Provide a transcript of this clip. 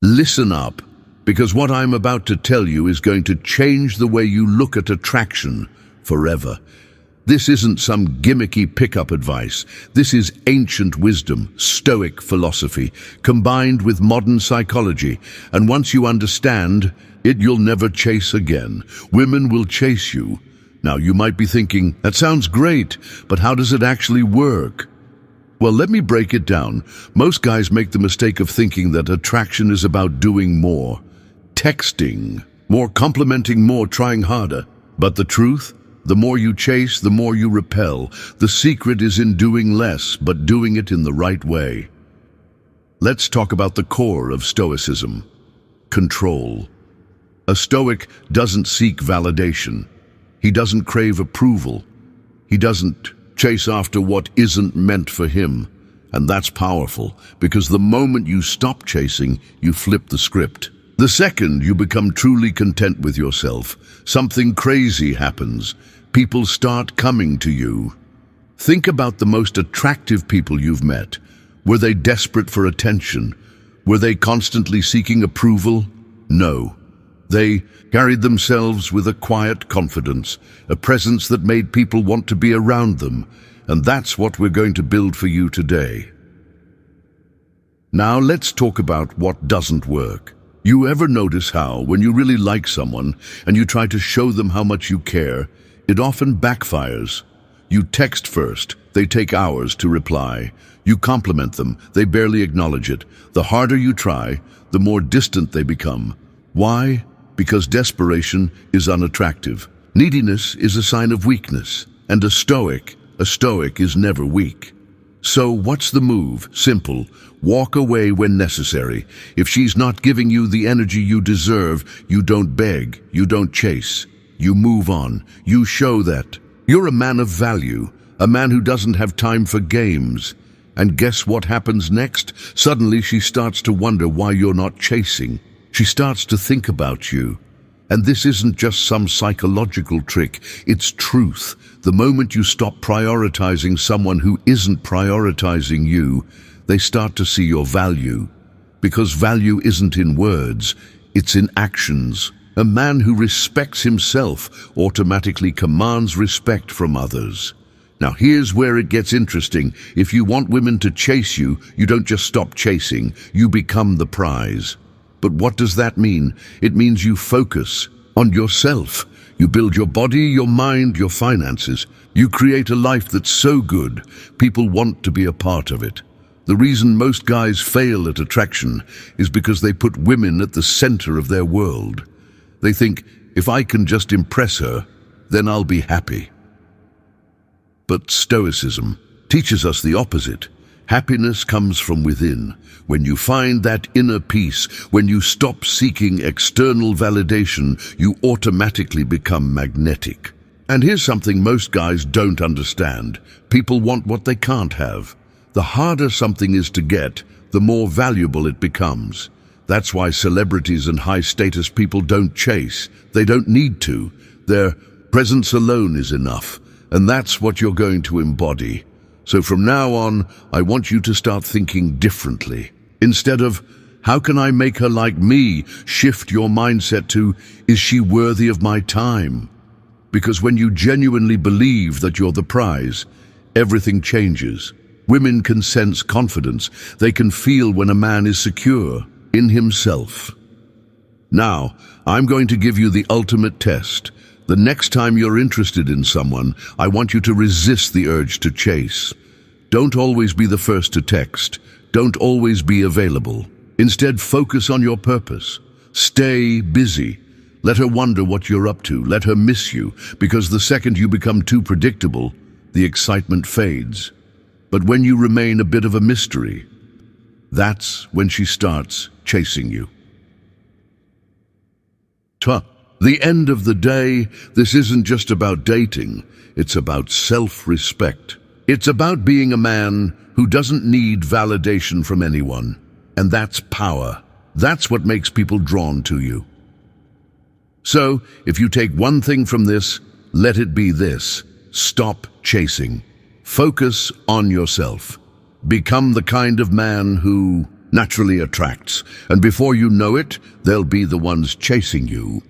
Listen up, because what I'm about to tell you is going to change the way you look at attraction forever. This isn't some gimmicky pickup advice. This is ancient wisdom, Stoic philosophy, combined with modern psychology. And once you understand it, you'll never chase again. Women will chase you. Now, you might be thinking, that sounds great, but how does it actually work? Well, let me break it down. Most guys make the mistake of thinking that attraction is about doing more, texting, more, complimenting more, trying harder. But the truth? The more you chase, the more you repel. The secret is in doing less, but doing it in the right way. Let's talk about the core of Stoicism: control. A Stoic doesn't seek validation. He doesn't crave approval. He doesn't chase after what isn't meant for him. And that's powerful, because the moment you stop chasing, you flip the script. The second you become truly content with yourself, something crazy happens. People start coming to you. Think about the most attractive people you've met. Were they desperate for attention? Were they constantly seeking approval? No. They carried themselves with a quiet confidence, a presence that made people want to be around them. And that's what we're going to build for you today. Now let's talk about what doesn't work. You ever notice how, when you really like someone and you try to show them how much you care, it often backfires? You text first, they take hours to reply. You compliment them, they barely acknowledge it. The harder you try, the more distant they become. Why? Because desperation is unattractive. Neediness is a sign of weakness, and a Stoic is never weak. So what's the move? Simple. Walk away when necessary. If she's not giving you the energy you deserve, you don't beg, you don't chase. You move on. You show that you're a man of value, a man who doesn't have time for games. And guess what happens next? Suddenly she starts to wonder why you're not chasing. She starts to think about you. And this isn't just some psychological trick, it's truth. The moment you stop prioritizing someone who isn't prioritizing you, they start to see your value. Because value isn't in words, it's in actions. A man who respects himself automatically commands respect from others. Now here's where it gets interesting. If you want women to chase you, you don't just stop chasing, you become the prize. But what does that mean? It means you focus on yourself. You build your body, your mind, your finances. You create a life that's so good, people want to be a part of it. The reason most guys fail at attraction is because they put women at the center of their world. They think, if I can just impress her, then I'll be happy. But Stoicism teaches us the opposite. Happiness comes from within. When you find that inner peace, when you stop seeking external validation, you automatically become magnetic. And here's something most guys don't understand. People want what they can't have. The harder something is to get, the more valuable it becomes. That's why celebrities and high-status people don't chase. They don't need to. Their presence alone is enough. And that's what you're going to embody. So from now on, I want you to start thinking differently. Instead of, how can I make her like me? Shift your mindset to, is she worthy of my time? Because when you genuinely believe that you're the prize, everything changes. Women can sense confidence. They can feel when a man is secure in himself. Now, I'm going to give you the ultimate test. The next time you're interested in someone, I want you to resist the urge to chase. Don't always be the first to text. Don't always be available. Instead, focus on your purpose. Stay busy. Let her wonder what you're up to. Let her miss you, because the second you become too predictable, the excitement fades. But when you remain a bit of a mystery, that's when she starts chasing you. The end of the day, this isn't just about dating, it's about self-respect. It's about being a man who doesn't need validation from anyone. And that's power. That's what makes people drawn to you. So, if you take one thing from this, let it be this: stop chasing. Focus on yourself. Become the kind of man who naturally attracts, and before you know it, they'll be the ones chasing you.